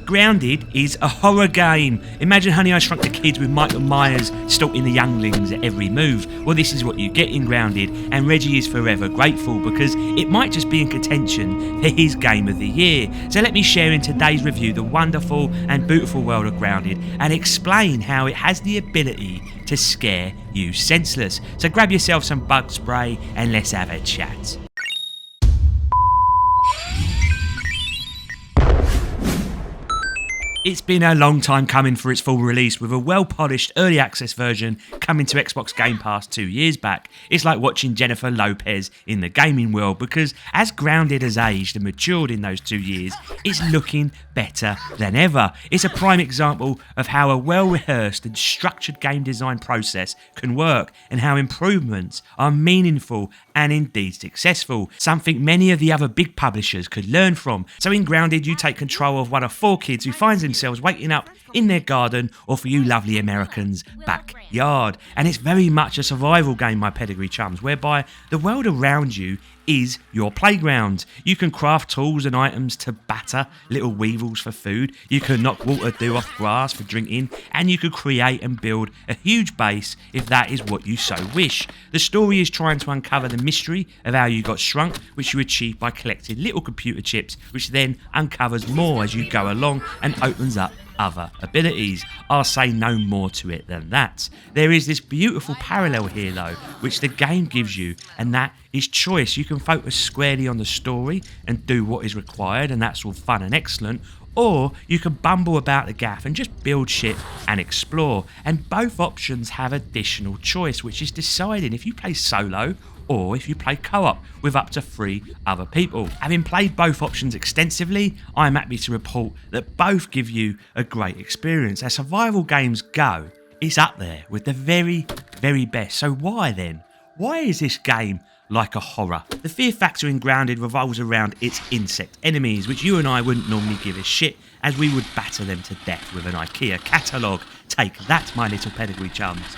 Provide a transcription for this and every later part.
Grounded is a horror game. Imagine Honey, I Shrunk the Kids with Michael Myers stalking the younglings at every move. Well, this is what you get in Grounded, and Reggie is forever grateful because it might just be in contention for his game of the year. So let me share in today's review the wonderful and beautiful world of Grounded and explain how it has the ability to scare you senseless. So grab yourself some bug spray and let's have a chat. It's been a long time coming for its full release, with a well-polished early access version coming to Xbox Game Pass 2 years back. It's like watching Jennifer Lopez in the gaming world, because as Grounded has aged and matured in those 2 years, it's looking better than ever. It's a prime example of how a well-rehearsed and structured game design process can work, and how improvements are meaningful and indeed successful, something many of the other big publishers could learn from. So in Grounded, you take control of one of 4 kids who finds themselves waking up in their garden, or for you lovely Americans, backyard. And it's very much a survival game, my pedigree chums, whereby the world around you is your playground. You can craft tools and items to batter little weevils for food, you can knock water dew off grass for drinking, and you could create and build a huge base if that is what you so wish. The story is trying to uncover the mystery of how you got shrunk, which you achieve by collecting little computer chips, which then uncovers more as you go along and opens up other abilities. I'll say no more to it than that. There is this beautiful parallel here though, which the game gives you, and that is choice. You can focus squarely on the story and do what is required, and that's all fun and excellent, or you can bumble about the gaff and just build shit and explore. And both options have additional choice, which is deciding if you play solo or if you play co-op with up to 3 other people. Having played both options extensively, I'm happy to report that both give you a great experience. As survival games go, it's up there with the very, very best. So why then? Why is this game like a horror? The fear factor in Grounded revolves around its insect enemies, which you and I wouldn't normally give a shit, as we would batter them to death with an IKEA catalogue. Take that, my little pedigree chums.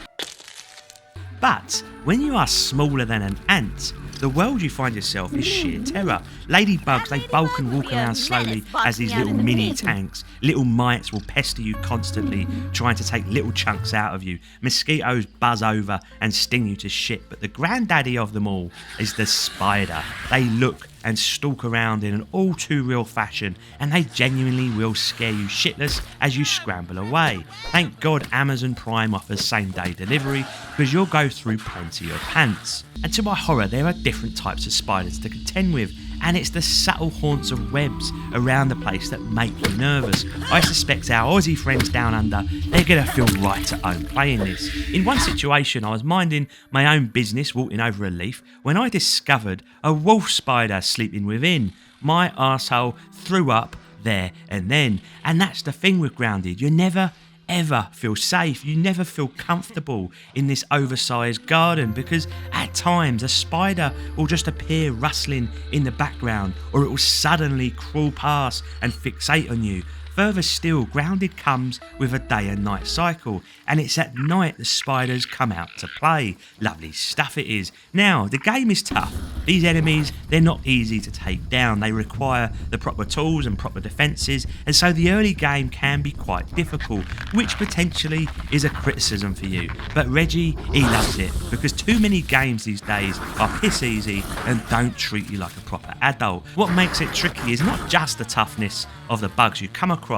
But when you are smaller than an ant, the world you find yourself is sheer terror. Ladybugs, they bulk and walk around slowly as these little mini tanks. Little mites will pester you constantly, trying to take little chunks out of you. Mosquitoes buzz over and sting you to shit, but the granddaddy of them all is the spider. They look and stalk around in an all too real fashion, and they genuinely will scare you shitless as you scramble away. Thank God Amazon Prime offers same day delivery, because you'll go through plenty of pants. And to my horror, there are different types of spiders to contend with, and it's the subtle haunts of webs around the place that make you nervous. I suspect our Aussie friends down under, they're going to feel right at home playing this. In one situation, I was minding my own business walking over a leaf when I discovered a wolf spider sleeping within. My arsehole threw up there and then. And that's the thing with Grounded, you never ever feel safe, you never feel comfortable in this oversized garden, because at times a spider will just appear rustling in the background, or it will suddenly crawl past and fixate on you. Further still, Grounded comes with a day and night cycle, and it's at night the spiders come out to play. Lovely stuff it is. Now, the game is tough. These enemies, they're not easy to take down. They require the proper tools and proper defences, and so the early game can be quite difficult, which potentially is a criticism for you. But Reggie, he loves it, because too many games these days are piss easy and don't treat you like a proper adult. What makes it tricky is not just the toughness of the bugs you come across,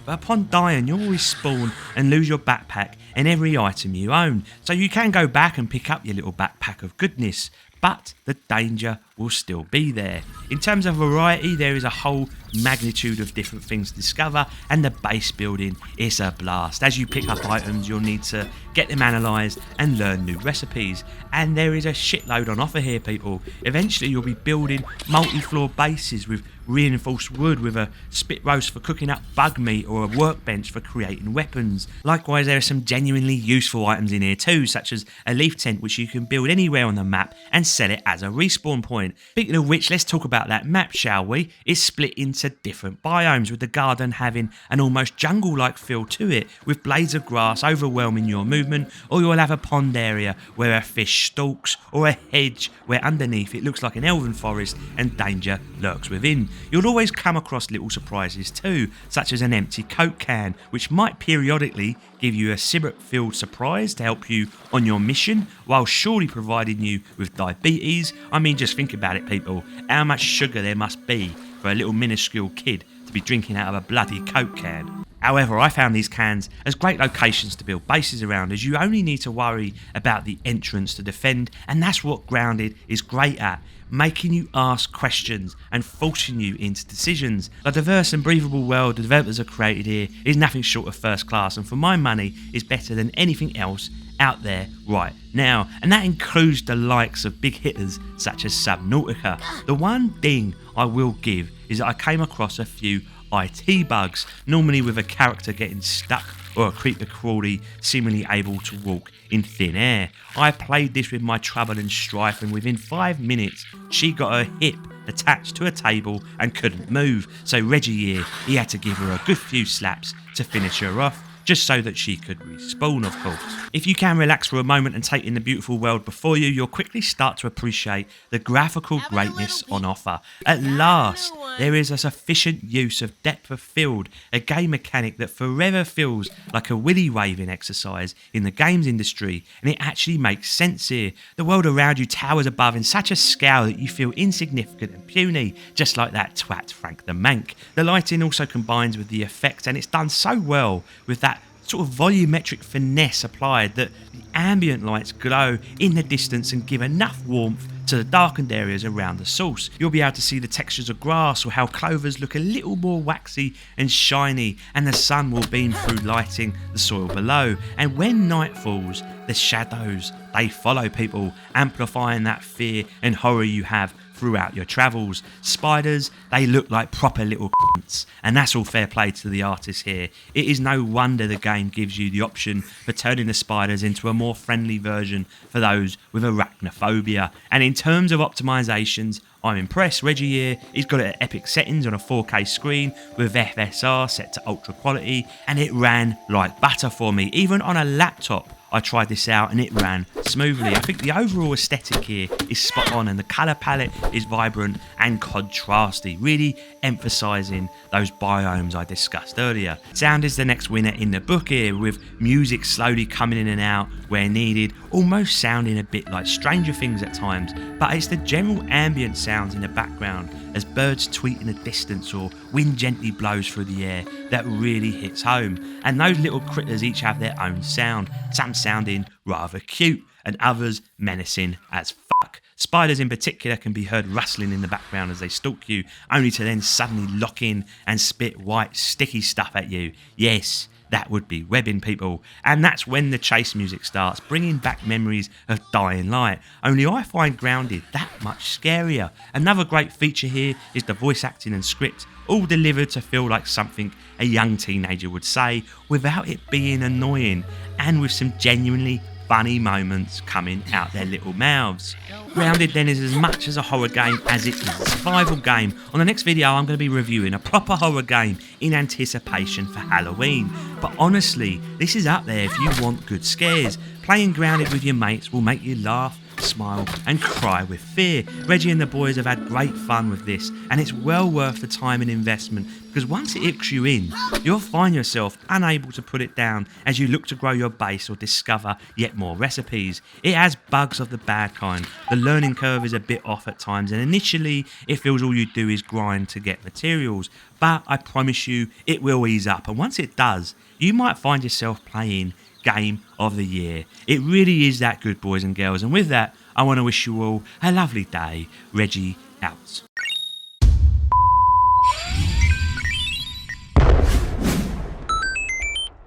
but upon dying you always spawn and lose your backpack and every item you own. So you can go back and pick up your little backpack of goodness, but the danger will still be there. In terms of variety, there is a whole magnitude of different things to discover, and the base building is a blast. As you pick up items, you'll need to get them analysed and learn new recipes, and there is a shitload on offer here, people. Eventually you'll be building multi-floor bases with reinforced wood, with a spit roast for cooking up bug meat, or a workbench for creating weapons. Likewise, there are some genuinely useful items in here too, such as a leaf tent which you can build anywhere on the map and sell it as a respawn point. point. Speaking of which, let's talk about that map, shall we? It's split into different biomes, with the garden having an almost jungle-like feel to it, with blades of grass overwhelming your movement, or you'll have a pond area where a fish stalks, or a hedge where underneath it looks like an elven forest and danger lurks within. You'll always come across little surprises too, such as an empty Coke can, which might periodically give you a syrup-filled surprise to help you on your mission, while surely providing you with diabetes. I mean, just think about it, people. How much sugar there must be for a little minuscule kid to be drinking out of a bloody Coke can. However, I found these cans as great locations to build bases around, as you only need to worry about the entrance to defend, and that's what Grounded is great at, making you ask questions and forcing you into decisions. The diverse and breathable world the developers have created here is nothing short of first class, and for my money is better than anything else out there right now, and that includes the likes of big hitters such as Subnautica. The one thing I will give is that I came across a few IT bugs, normally with a character getting stuck or a creeper crawly seemingly able to walk in thin air. I played this with my Trouble and Strife, and within 5 minutes she got her hip attached to a table and couldn't move, so Reggie here, he had to give her a good few slaps to finish her off, just so that she could respawn, of course. If you can relax for a moment and take in the beautiful world before you, you'll quickly start to appreciate the graphical greatness on offer. At last, there is a sufficient use of depth of field, a game mechanic that forever feels like a willy waving exercise in the games industry, and it actually makes sense here. The world around you towers above in such a scale that you feel insignificant and puny, just like that twat Frank the Mank. The lighting also combines with the effects, and it's done so well with that sort of volumetric finesse applied that the ambient lights glow in the distance and give enough warmth to the darkened areas around the source. You'll be able to see the textures of grass or how clovers look a little more waxy and shiny, and the sun will beam through lighting the soil below. And when night falls, the shadows, they follow people, amplifying that fear and horror you have throughout your travels. Spiders, they look like proper little cunts, and that's all fair play to the artists here. It is no wonder the game gives you the option for turning the spiders into a more friendly version for those with arachnophobia. And in terms of optimizations, I'm impressed. Reggie here, he's got it at epic settings on a 4K screen with FSR set to ultra quality, and it ran like butter for me. Even on a laptop, I tried this out and it ran smoothly. I think the overall aesthetic here is spot on, and the colour palette is vibrant and contrasty, really emphasising those biomes I discussed earlier. Sound is the next winner in the book here, with music slowly coming in and out where needed, almost sounding a bit like Stranger Things at times, but it's the general ambient sounds in the background as birds tweet in the distance or wind gently blows through the air that really hits home. And those little critters each have their own sound, some sounding rather cute and others menacing as fuck. Spiders in particular can be heard rustling in the background as they stalk you, only to then suddenly lock in and spit white sticky stuff at you. Yes, that would be webbing, people. And that's when the chase music starts, bringing back memories of Dying Light. Only I find Grounded that much scarier. Another great feature here is the voice acting and script, all delivered to feel like something a young teenager would say without it being annoying, and with some genuinely funny moments coming out their little mouths. Grounded then is as much as a horror game as it is a survival game. On the next video I'm going to be reviewing a proper horror game in anticipation for Halloween. But honestly, this is up there if you want good scares. Playing Grounded with your mates will make you laugh, smile and cry with fear. Reggie and the boys have had great fun with this, and it's well worth the time and investment, because once it hooks you in, you'll find yourself unable to put it down as you look to grow your base or discover yet more recipes. It has bugs of the bad kind. The learning curve is a bit off at times, and initially it feels all you do is grind to get materials, but I promise you it will ease up, and once it does, you might find yourself playing Game of the Year. It really is that good, boys and girls, and with that I want to wish you all a lovely day. Reggie out.